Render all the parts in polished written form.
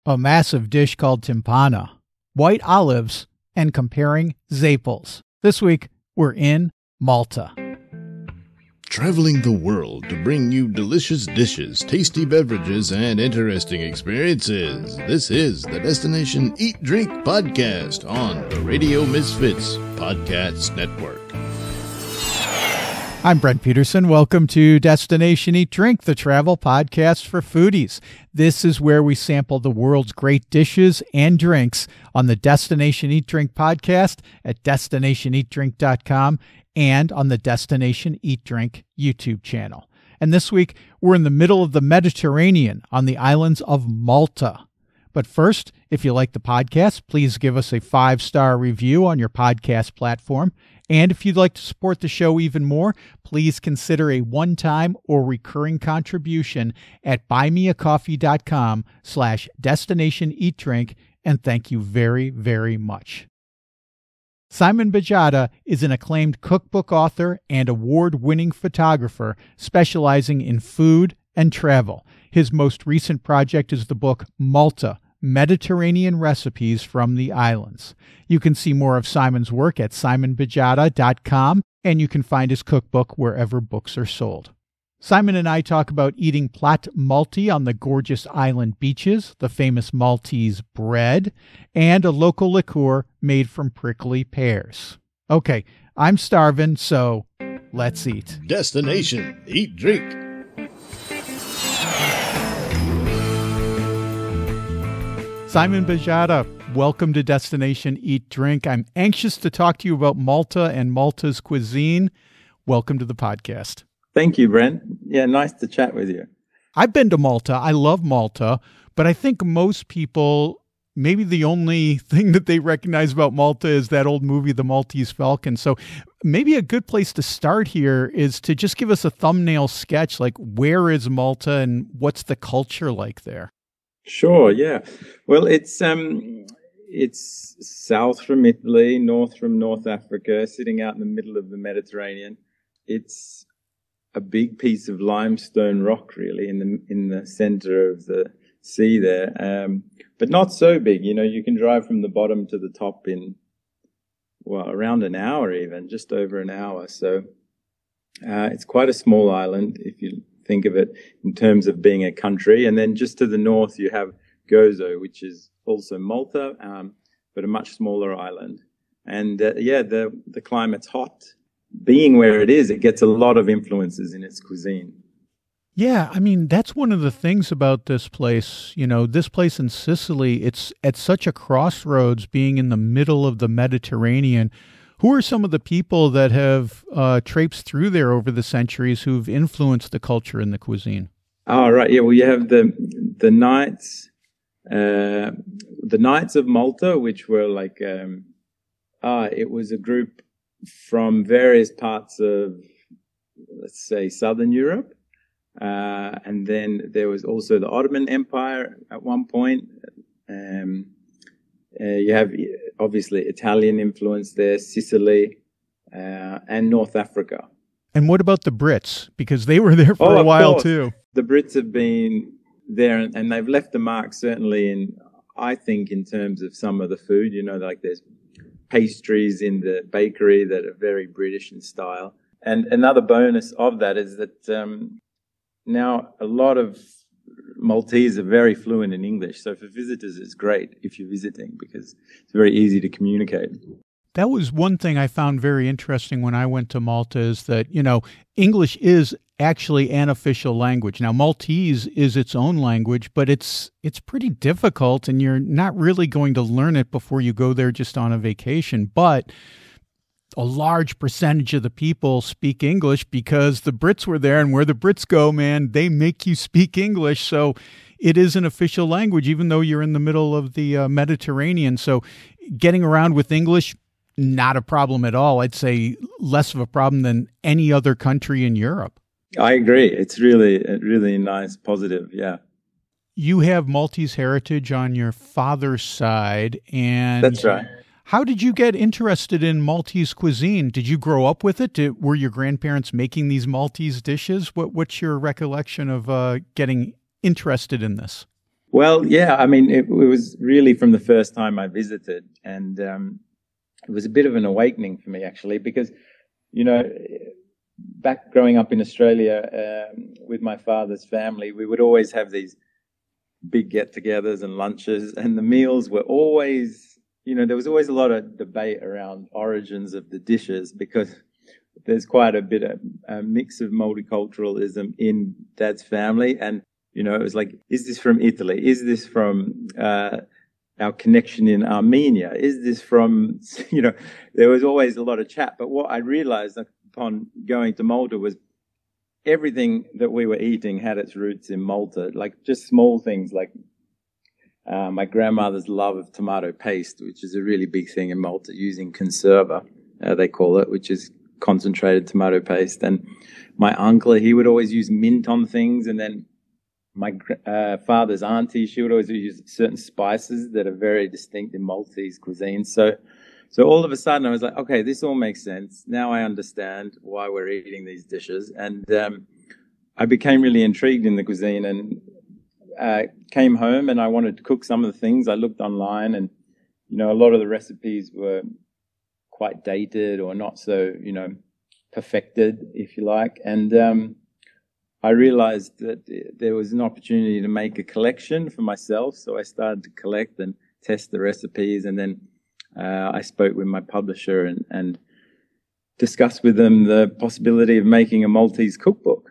a massive dish called Timpana, white olives, and comparing Zaples. This week, we're in Malta. Traveling the world to bring you delicious dishes, tasty beverages, and interesting experiences. This is the Destination Eat Drink Podcast on the Radio Misfits Podcast Network. I'm Brent Peterson. Welcome to Destination Eat Drink, the travel podcast for foodies. This is where we sample the world's great dishes and drinks on the Destination Eat Drink podcast at destinationeatdrink.com and on the Destination Eat Drink YouTube channel. And this week, we're in the middle of the Mediterranean on the islands of Malta. But first, if you like the podcast, please give us a 5-star review on your podcast platform. And if you'd like to support the show even more, please consider a one-time or recurring contribution at buymeacoffee.com/destinationeatdrink. And thank you very, very much. Simon Bajada is an acclaimed cookbook author and award-winning photographer specializing in food and travel. His most recent project is the book Malta, Mediterranean Recipes from the Islands. You can see more of Simon's work at simonbajada.com, and you can find his cookbook wherever books are sold. Simon and I talk about eating plat Malti on the gorgeous island beaches, the famous Maltese bread, and a local liqueur made from prickly pears. Okay, I'm starving, so let's eat. Destination Eat Drink. Simon Bajada, welcome to Destination Eat Drink. I'm anxious to talk to you about Malta and Malta's cuisine. Welcome to the podcast. Thank you, Brent. Yeah, nice to chat with you. I've been to Malta. I love Malta, but I think most people, maybe the only thing that they recognize about Malta is that old movie, The Maltese Falcon. So maybe a good place to start here is to just give us a thumbnail sketch, like where is Malta and what's the culture like there? Sure, yeah. Well, it's south from Italy, north from North Africa, sitting out in the middle of the Mediterranean. It's a big piece of limestone rock, really, in the center of the sea there, but not so big. You know, you can drive from the bottom to the top in, well, around an hour even, just over an hour. So it's quite a small island, if you think of it in terms of being a country. And then just to the north, you have Gozo, which is also Malta, but a much smaller island. And the climate's hot. Being where it is, it gets a lot of influences in its cuisine. Yeah, I mean, that's one of the things about this place. You know, this place in Sicily, it's at such a crossroads being in the middle of the Mediterranean. Who are some of the people that have traipsed through there over the centuries who've influenced the culture and the cuisine? Oh, right. Yeah, well, you have the Knights of Malta, which were like, it was a group from various parts of, let's say, Southern Europe. And then there was also the Ottoman Empire at one point. You have obviously Italian influence there, Sicily, and North Africa. And what about the Brits? Because they were there for a while too. The Brits have been there and they've left a mark, certainly I think in terms of some of the food. You know, like there's pastries in the bakery that are very British in style. And another bonus of that is that now a lot of Maltese are very fluent in English. So for visitors, it's great if you're visiting because it's very easy to communicate. That was one thing I found very interesting when I went to Malta is that, you know, English is actually an official language. Now, Maltese is its own language, but it's pretty difficult and you're not really going to learn it before you go there just on a vacation. But a large percentage of the people speak English because the Brits were there, and where the Brits go, man, they make you speak English. So it is an official language, even though you're in the middle of the Mediterranean. So getting around with English, not a problem at all. I'd say less of a problem than any other country in Europe. I agree. It's really nice, positive. Yeah. You have Maltese heritage on your father's side, and that's right. How did you get interested in Maltese cuisine? Did you grow up with it? Were your grandparents making these Maltese dishes? What's your recollection of getting interested in this? Well, yeah, I mean, it was really from the first time I visited, and it was a bit of an awakening for me, actually, because, you know, back growing up in Australia with my father's family, we would always have these big get-togethers and lunches, and the meals were always, you know, there was always a lot of debate around origins of the dishes, because there's quite a bit of a mix of multiculturalism in Dad's family. And, you know, it was like, is this from Italy? Is this from our connection in Armenia? Is this from, you know, there was always a lot of chat. But what I realized upon going to Malta was everything that we were eating had its roots in Malta, like just small things like my grandmother's love of tomato paste, which is a really big thing in Malta, using conserva, they call it, which is concentrated tomato paste. And my uncle, he would always use mint on things. And then my father's auntie, she would always use certain spices that are very distinct in Maltese cuisine. So all of a sudden I was like, okay, this all makes sense. Now I understand why we're eating these dishes. And I became really intrigued in the cuisine, and came home and I wanted to cook some of the things. I looked online, and, you know, a lot of the recipes were quite dated or not so, you know, perfected, if you like. And I realized that there was an opportunity to make a collection for myself. So I started to collect and test the recipes. And then I spoke with my publisher and discussed with them the possibility of making a Maltese cookbook.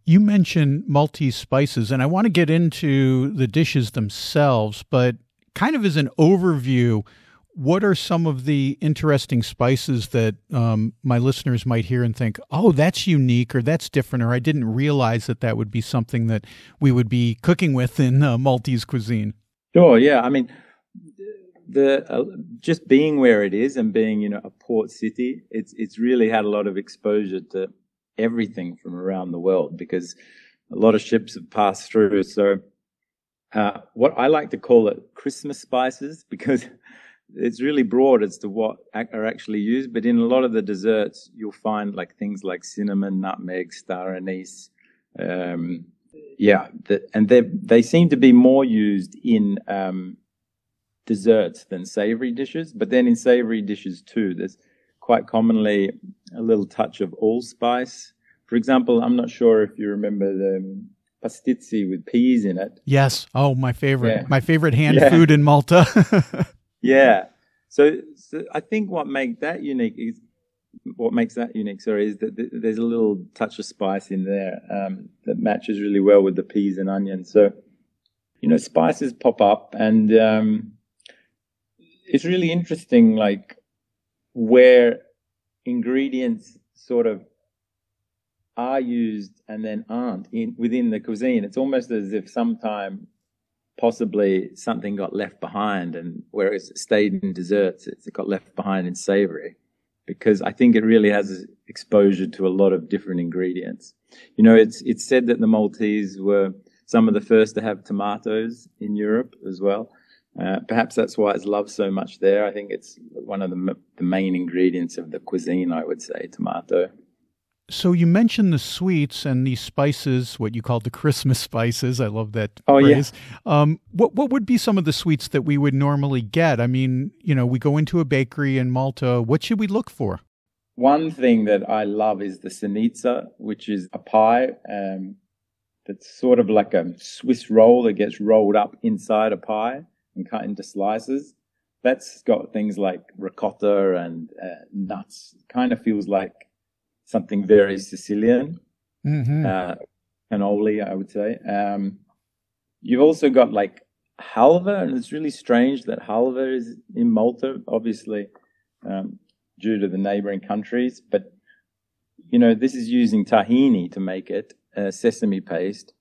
You mentioned Maltese spices, and I want to get into the dishes themselves, but kind of as an overview, what are some of the interesting spices that my listeners might hear and think, oh, that's unique, or that's different, or I didn't realize that would be something that we would be cooking with in Maltese cuisine? Sure, yeah. I mean, just being where it is and being, you know, a port city, it's really had a lot of exposure to everything from around the world, because a lot of ships have passed through. So what I like to call it Christmas spices, because it's really broad as to what are actually used. But in a lot of the desserts, you'll find like things like cinnamon, nutmeg, star anise. And they seem to be more used in desserts than savory dishes. But then in savory dishes too, there's quite commonly a little touch of allspice. For example, I'm not sure if you remember the Pastizzi with peas in it. Yes. Oh, my favorite. Yeah. My favorite hand food in Malta. Yeah. So I think what makes that unique is that there's a little touch of spice in there that matches really well with the peas and onions. So, you know, spices pop up, and it's really interesting, like, where ingredients sort of are used and then aren't within the cuisine. It's almost as if sometime possibly something got left behind, and whereas it stayed in desserts, it got left behind in savory, because I think it really has exposure to a lot of different ingredients. You know, it's said that the Maltese were some of the first to have tomatoes in Europe as well. Perhaps that's why it's loved so much there. I think it's one of the main ingredients of the cuisine, I would say, tomato. So you mentioned the sweets and these spices, what you call the Christmas spices. I love that phrase. Yeah. What would be some of the sweets that we would normally get? I mean, you know, we go into a bakery in Malta. What should we look for? One thing that I love is the sinitsa, which is a pie that's sort of like a Swiss roll that gets rolled up inside a pie and cut into slices. That's got things like ricotta and nuts. It kind of feels like something very Sicilian, cannoli, I would say. You've also got like halva, and it's really strange that halva is in Malta, obviously, due to the neighboring countries. But, you know, this is using tahini to make it, sesame paste.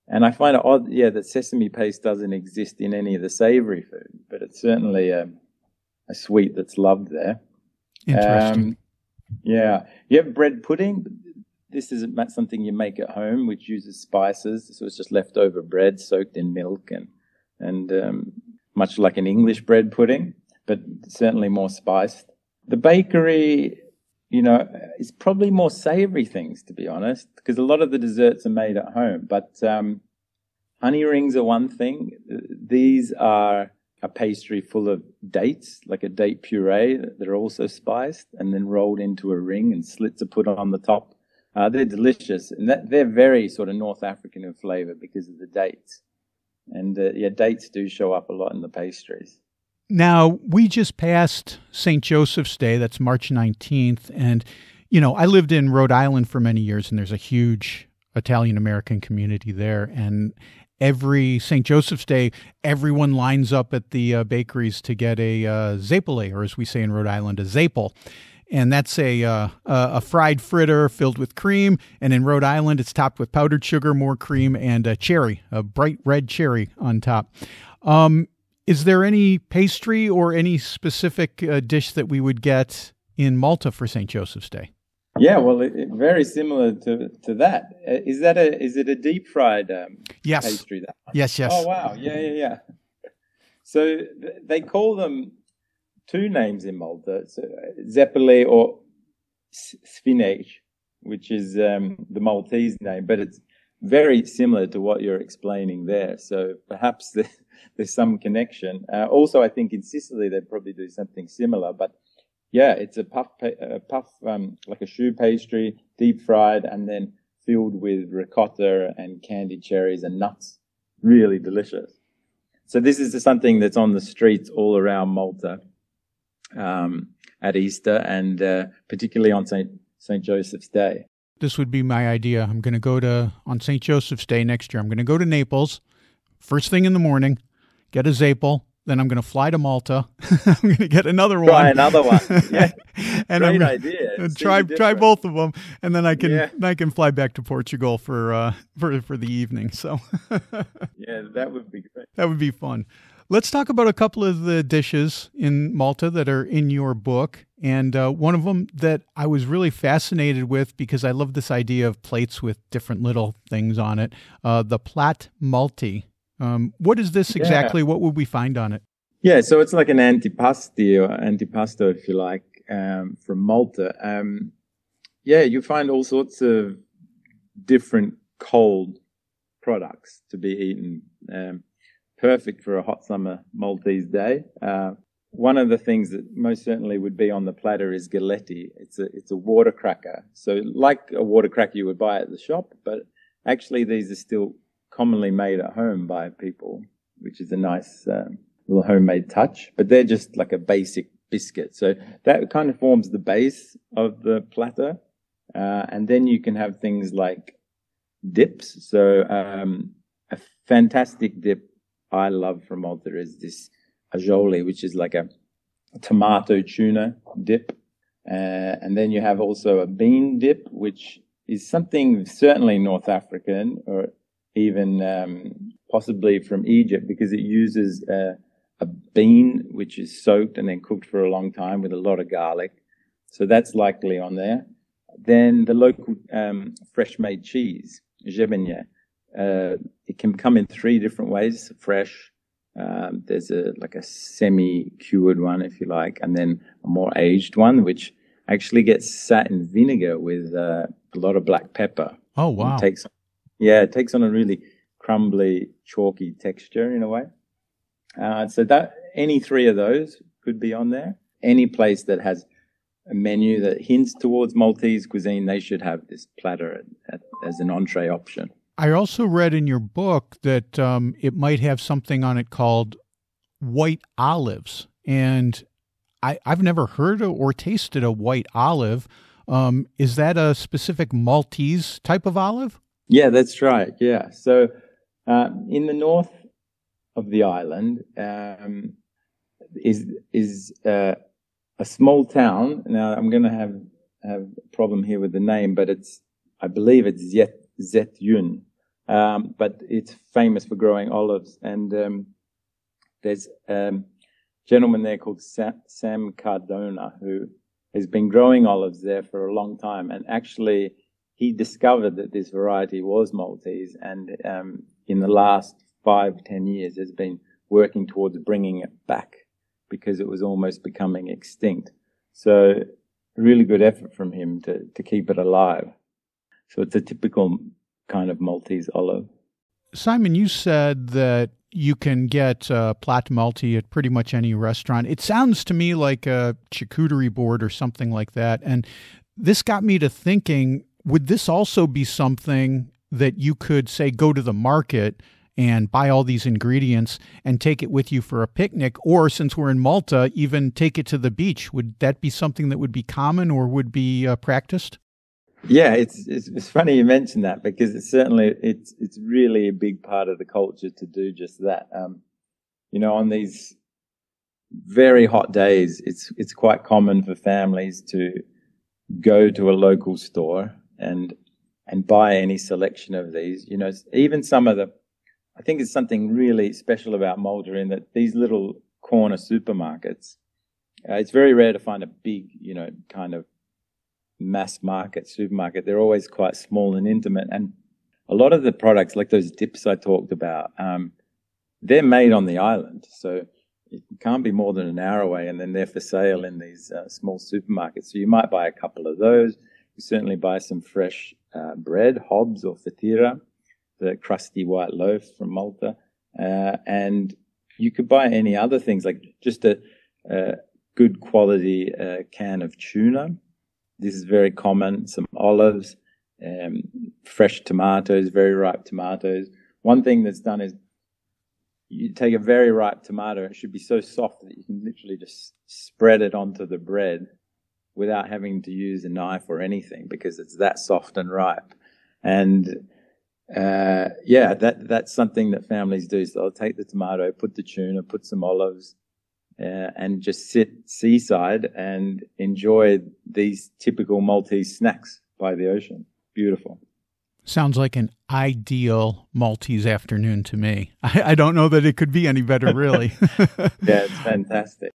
And I find it odd, that sesame paste doesn't exist in any of the savory food, but it's certainly a sweet that's loved there. Interesting. You have bread pudding. This isn't something you make at home, which uses spices. So it's just leftover bread soaked in milk and much like an English bread pudding, but certainly more spiced. The bakery, you know, is probably more savory things, to be honest, because a lot of the desserts are made at home. But honey rings are one thing. These are a pastry full of dates, like a date puree that are also spiced and then rolled into a ring, and slits are put on the top. They're delicious, and they're very sort of North African in flavor because of the dates. And dates do show up a lot in the pastries. Now, we just passed St. Joseph's Day. That's March 19th. And, I lived in Rhode Island for many years, and there's a huge Italian-American community there. And every St. Joseph's Day, everyone lines up at the bakeries to get a zeppole, or as we say in Rhode Island, a zeppole. And that's a fried fritter filled with cream. And in Rhode Island, it's topped with powdered sugar, more cream, and a cherry, a bright red cherry on top. Is there any pastry or any specific dish that we would get in Malta for St. Joseph's Day? Yeah, well, very similar to that. Is it a deep fried yes. pastry? That one? Yes. Oh wow, yeah. So they call them two names in Malta: so zeppole or spinach, which is the Maltese name, but it's very similar to what you're explaining there. So perhaps there's some connection. Also, I think in Sicily they probably do something similar, but. Yeah, it's a puff like a choux pastry, deep fried, and then filled with ricotta and candied cherries and nuts. Really delicious. So this is something that's on the streets all around Malta at Easter and particularly on St. Joseph's Day. This would be my idea. I'm going to go on St. Joseph's Day next year, I'm going to go to Naples, first thing in the morning, get a zeppole. Then I'm going to fly to Malta. I'm going to get another one. Try another one. Yeah, and great idea. Try both of them, and then I can fly back to Portugal for the evening. So yeah, that would be great. That would be fun. Let's talk about a couple of the dishes in Malta that are in your book, and one of them that I was really fascinated with because I love this idea of plates with different little things on it. The plat Malti. What is this exactly? Yeah. What would we find on it? Yeah, so it's like an antipasti or antipasto, if you like, from Malta. You find all sorts of different cold products to be eaten. Perfect for a hot summer Maltese day. One of the things that most certainly would be on the platter is galetti. It's a water cracker. So like a water cracker you would buy at the shop, but actually these are still commonly made at home by people, which is a nice little homemade touch, but they're just like a basic biscuit. So that kind of forms the base of the platter. And then you can have things like dips. So a fantastic dip I love from Malta is this aioli, which is like a tomato tuna dip. And then you have also a bean dip, which is something certainly North African or even possibly from Egypt, because it uses a bean which is soaked and then cooked for a long time with a lot of garlic. So that's likely on there. Then the local fresh-made cheese, gebenje. It can come in three different ways: fresh, there's a semi-cured one, if you like, and then a more aged one, which actually gets sat in vinegar with a lot of black pepper. Oh, wow. It takes on a really crumbly, chalky texture in a way. So that any three of those could be on there. Any place that has a menu that hints towards Maltese cuisine, they should have this platter as an entree option. I also read in your book that it might have something on it called white olives. And I've never heard of or tasted a white olive. Is that a specific Maltese type of olive? Yeah, that's right. Yeah. So in the north of the island is a small town. Now, I'm going to have a problem here with the name, but I believe it's Zetun. But it's famous for growing olives. And there's a gentleman there called Sam Cardona who has been growing olives there for a long time. And actually, he discovered that this variety was Maltese, and in the last 5-10 years has been working towards bringing it back because it was almost becoming extinct. So really good effort from him to keep it alive. So it's a typical kind of Maltese olive. Simon, you said that you can get Plat Malti at pretty much any restaurant. It sounds to me like a charcuterie board or something like that. And this got me to thinking, would this also be something that you could, say, go to the market and buy all these ingredients and take it with you for a picnic? Or since we're in Malta, even take it to the beach? Would that be something that would be common or would be practiced? Yeah, it's funny you mentioned that, because it's really a big part of the culture to do just that. On these very hot days, it's quite common for families to go to a local store and buy any selection of these. Even some of I think it's something really special about Malta in that these little corner supermarkets, it's very rare to find a big, kind of mass market supermarket. They're always quite small and intimate. And a lot of the products, like those dips I talked about, they're made on the island. So it can't be more than an hour away, and then they're for sale in these small supermarkets. So you might buy a couple of those. You certainly buy some fresh bread, hobs or fatira, the crusty white loaf from Malta. And you could buy any other things, like just a good quality can of tuna. This is very common. Some olives, fresh tomatoes, very ripe tomatoes. One thing that's done is you take a very ripe tomato. It should be so soft that you can literally just spread it onto the bread without having to use a knife or anything, because it's that soft and ripe. And that's something that families do. So they'll take the tomato, put the tuna, put some olives, and just sit seaside and enjoy these typical Maltese snacks by the ocean. Beautiful. Sounds like an ideal Maltese afternoon to me. I don't know that it could be any better, really. Yeah, it's fantastic.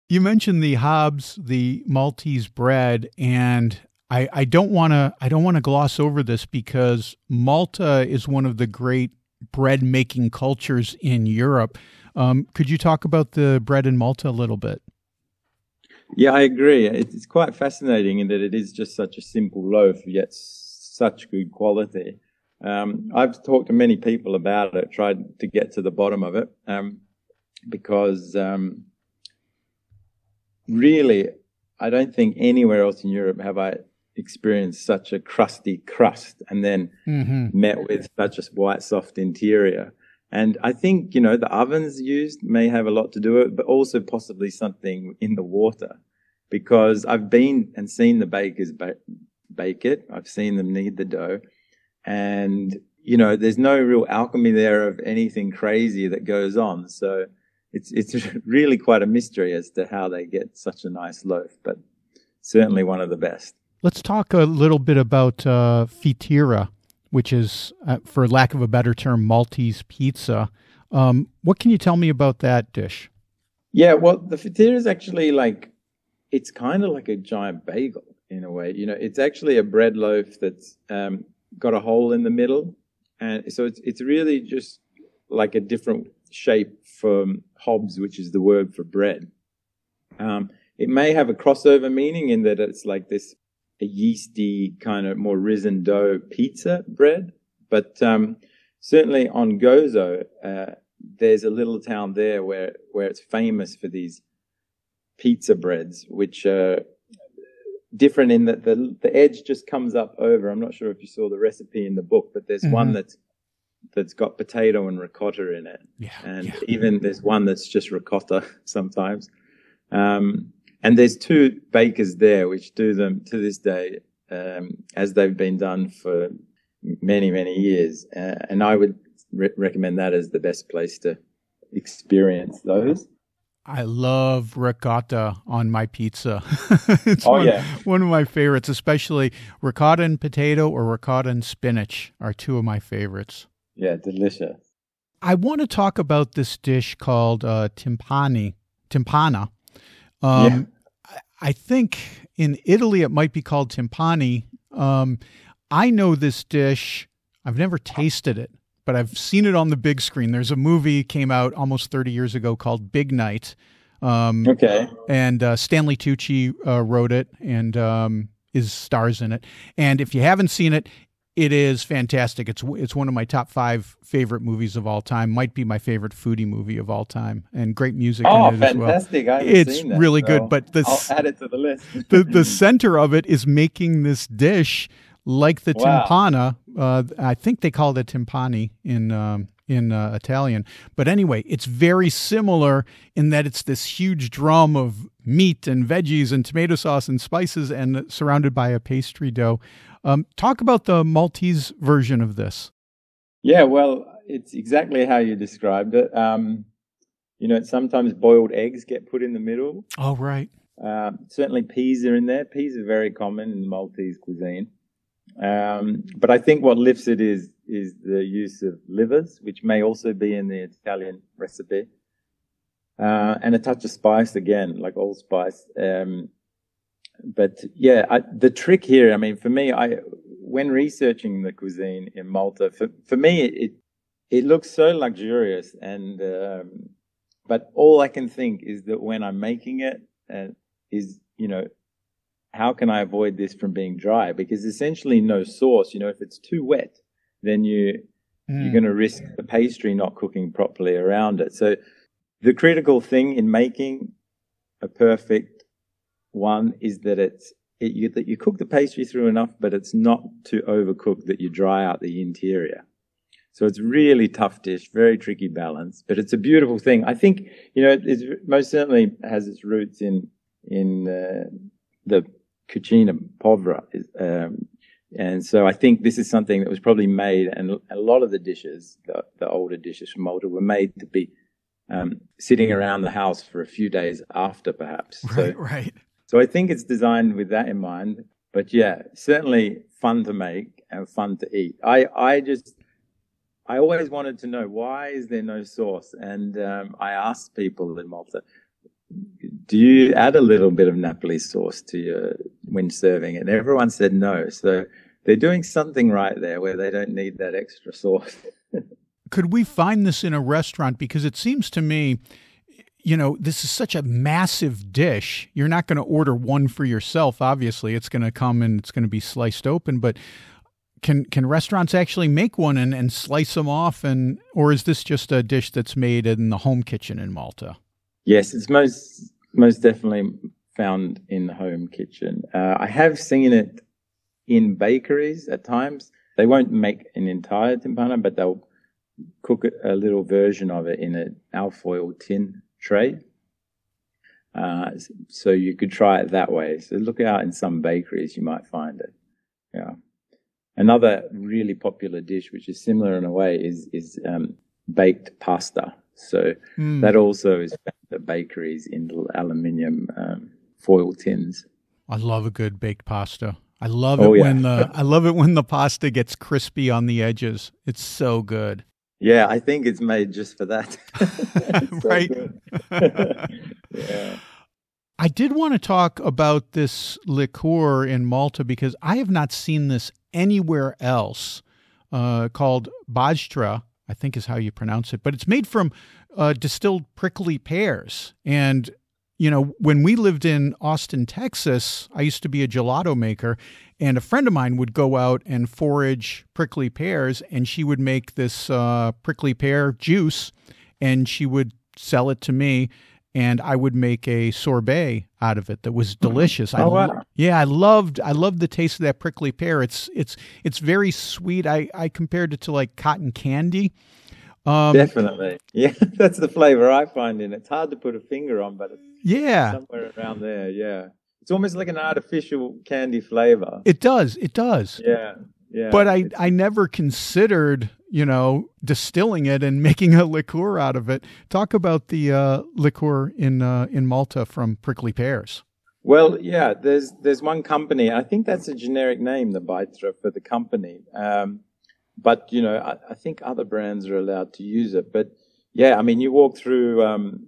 You mentioned the hobs, the Maltese bread, and I don't want to gloss over this, because Malta is one of the great bread making cultures in Europe. Could you talk about the bread in Malta a little bit? Yeah, I agree. It's quite fascinating in that it is just such a simple loaf, yet such good quality. I've talked to many people about it, tried to get to the bottom of it, because really, I don't think anywhere else in Europe have I experienced such a crusty crust and then met with such a white, soft interior. And I think, the ovens used may have a lot to do with it, but also possibly something in the water, because I've been and seen the bakers bake it. I've seen them knead the dough, and, there's no real alchemy there of anything crazy that goes on. So it's really quite a mystery as to how they get such a nice loaf, but certainly one of the best. Let's talk a little bit about fitira, which is, for lack of a better term, Maltese pizza. What can you tell me about that dish? Yeah, well, the fitira is actually it's kind of like a giant bagel in a way. It's actually a bread loaf that's got a hole in the middle. And so it's really just like a different shape from hobs, which is the word for bread. It may have a crossover meaning in that it's like this a yeasty kind of more risen dough pizza bread. But certainly on Gozo, there's a little town there where it's famous for these pizza breads, which are different in that the edge just comes up over. I'm not sure if you saw the recipe in the book, but there's one that's got potato and ricotta in it. Even there's one that's just ricotta sometimes. And there's two bakers there which do them to this day, as they've been done for many, many years. And I would recommend that as the best place to experience those. I love ricotta on my pizza. It's one of my favorites, especially ricotta and potato or ricotta and spinach are two of my favorites. Yeah, delicious. I want to talk about this dish called Timpana. I think in Italy it might be called timpani. I know this dish. I've never tasted it, but I've seen it on the big screen. There's a movie came out almost 30 years ago called Big Night. And Stanley Tucci wrote it and stars in it. And if you haven't seen it, It is fantastic. It's one of my top 5 favorite movies of all time. Might be my favorite foodie movie of all time, and great music in it as well. Oh, fantastic! I haven't It's seen that, really so good. But I'll add it to the list. the center of it is making this dish like the timpana. I think they call it timpani in Italian. But anyway, it's very similar in that it's this huge drum of meat and veggies and tomato sauce and spices and surrounded by a pastry dough. Talk about the Maltese version of this. Yeah, well, it's exactly how you described it. Sometimes boiled eggs get put in the middle. Oh, right. Certainly peas are in there. Peas are very common in the Maltese cuisine. But I think what lifts it is the use of livers, which may also be in the Italian recipe. And a touch of spice, again, like allspice. But yeah, the trick here, I mean, for me, when researching the cuisine in Malta, for me, it looks so luxurious, but all I can think is that when I'm making it, how can I avoid this from being dry? Because essentially no sauce, if it's too wet, then you're going to risk the pastry not cooking properly around it. So the critical thing in making a perfect one is that that you cook the pastry through enough, but it's not too overcooked that you dry out the interior. So it's really tough dish, very tricky balance, but it's a beautiful thing. I think, it most certainly has its roots in the cucina povera. And so I think this is something that was probably made, and a lot of the dishes, the older dishes from Malta, were made to be sitting around the house for a few days after, perhaps. Right. So I think it's designed with that in mind. But yeah, certainly fun to make and fun to eat. I always wanted to know, why is there no sauce? And I asked people in Malta, do you add a little bit of Napoli sauce when serving? And everyone said no. So they're doing something right there where they don't need that extra sauce. Could we find this in a restaurant? Because it seems to me, this is such a massive dish. You're not going to order one for yourself. Obviously, it's going to come and it's going to be sliced open. But can restaurants actually make one and slice them off? Or is this just a dish that's made in the home kitchen in Malta? Yes, it's most definitely found in the home kitchen. I have seen it in bakeries at times. They won't make an entire timpana, but they'll cook a little version of it in an alfoil tin tray. So you could try it that way. So look out in some bakeries, you might find it. Yeah. Another really popular dish, which is similar in a way, is baked pasta. So that also is found at bakeries in little aluminium foil tins. I love a good baked pasta. I love it when the pasta gets crispy on the edges. It's so good. Yeah, I think it's made just for that. Right. Yeah. I did want to talk about this liqueur in Malta because I have not seen this anywhere else, called Bajada, I think is how you pronounce it. But it's made from distilled prickly pears. And, when we lived in Austin, Texas, I used to be a gelato maker, and a friend of mine would go out and forage prickly pears, and she would make this prickly pear juice, and she would sell it to me, and I would make a sorbet out of it that was delicious. Wow. I loved the taste of that prickly pear. It's very sweet. I compared it to like cotton candy. Definitely. Yeah, that's the flavor I find in it. It's hard to put a finger on, but it's somewhere around there, yeah. It's almost like an artificial candy flavor. It does. Yeah. But I never considered, distilling it and making a liqueur out of it. Talk about the liqueur in Malta from prickly pears. Well, yeah, there's one company. I think that's a generic name, the Bajada, for the company. But, I think other brands are allowed to use it. But, yeah, I mean, you walk through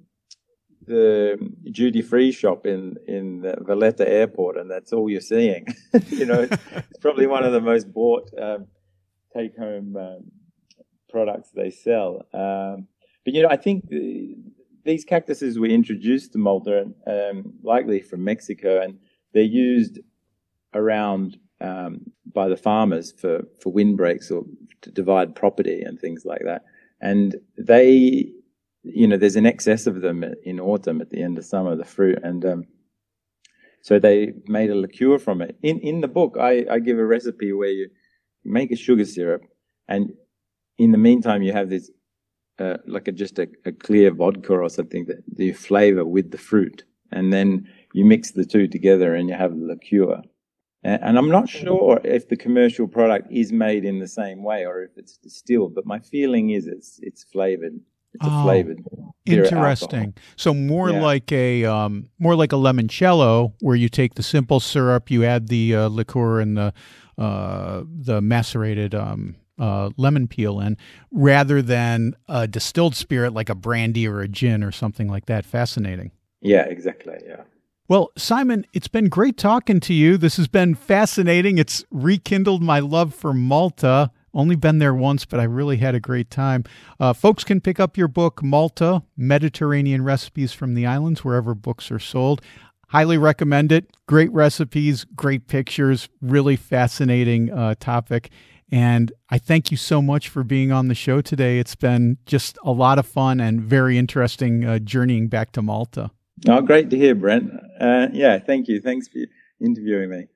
the duty-free shop in the Valletta airport, and that's all you're seeing. It's probably one of the most bought take-home products they sell. But, I think these cactuses were introduced to Malta, likely from Mexico, and they're used around by the farmers for windbreaks or to divide property and things like that. And they, there's an excess of them in autumn at the end of summer, the fruit. And so they made a liqueur from it. In the book, I give a recipe where you make a sugar syrup, and in the meantime, you have this just a clear vodka or something that you flavor with the fruit, and then you mix the two together and you have the liqueur. And I'm not sure if the commercial product is made in the same way or if it's distilled, but my feeling is it's flavored. It's a flavored interesting alcohol. So more like a limoncello, where you take the simple syrup, you add the liqueur and the macerated lemon peel in, rather than a distilled spirit like a brandy or a gin or something like that. Fascinating. Yeah, exactly. Yeah. Well, Simon, it's been great talking to you. This has been fascinating. It's rekindled my love for Malta. Only been there once, but I really had a great time. Folks can pick up your book, Malta, Mediterranean Recipes from the Islands, wherever books are sold. Highly recommend it. Great recipes, great pictures, really fascinating topic. And I thank you so much for being on the show today. It's been just a lot of fun and very interesting journeying back to Malta. Oh, great to hear, Brent. Thank you. Thanks for interviewing me.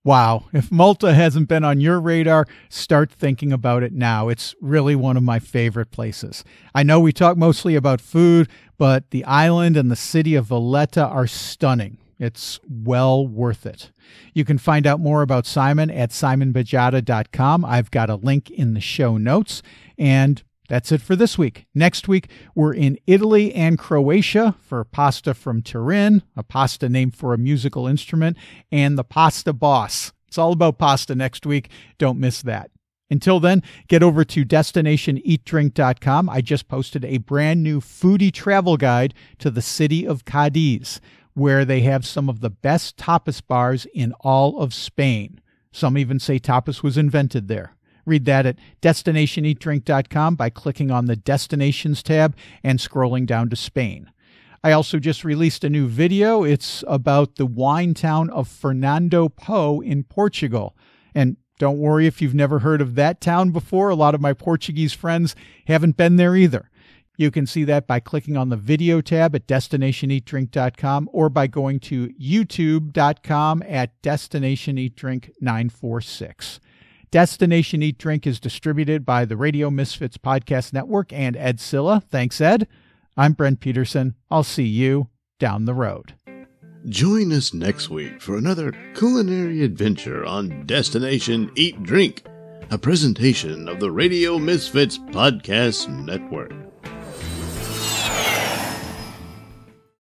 Wow. If Malta hasn't been on your radar, start thinking about it now. It's really one of my favorite places. I know we talk mostly about food, but the island and the city of Valletta are stunning. It's well worth it. You can find out more about Simon at simonbajada.com. I've got a link in the show notes. And that's it for this week. Next week, we're in Italy and Croatia for pasta from Turin, a pasta named for a musical instrument, and the pasta boss. It's all about pasta next week. Don't miss that. Until then, get over to destinationeatdrink.com. I just posted a brand new foodie travel guide to the city of Cadiz, where they have some of the best tapas bars in all of Spain. Some even say tapas was invented there. Read that at destinationeatdrink.com by clicking on the Destinations tab and scrolling down to Spain. I also just released a new video. It's about the wine town of Fernando Po in Portugal. And don't worry if you've never heard of that town before. A lot of my Portuguese friends haven't been there either. You can see that by clicking on the video tab at destinationeatdrink.com or by going to youtube.com at destinationeatdrink946. Destination Eat Drink is distributed by the Radio Misfits Podcast Network and Ed Silla. Thanks, Ed. I'm Brent Peterson. I'll see you down the road. Join us next week for another culinary adventure on Destination Eat Drink, a presentation of the Radio Misfits Podcast Network.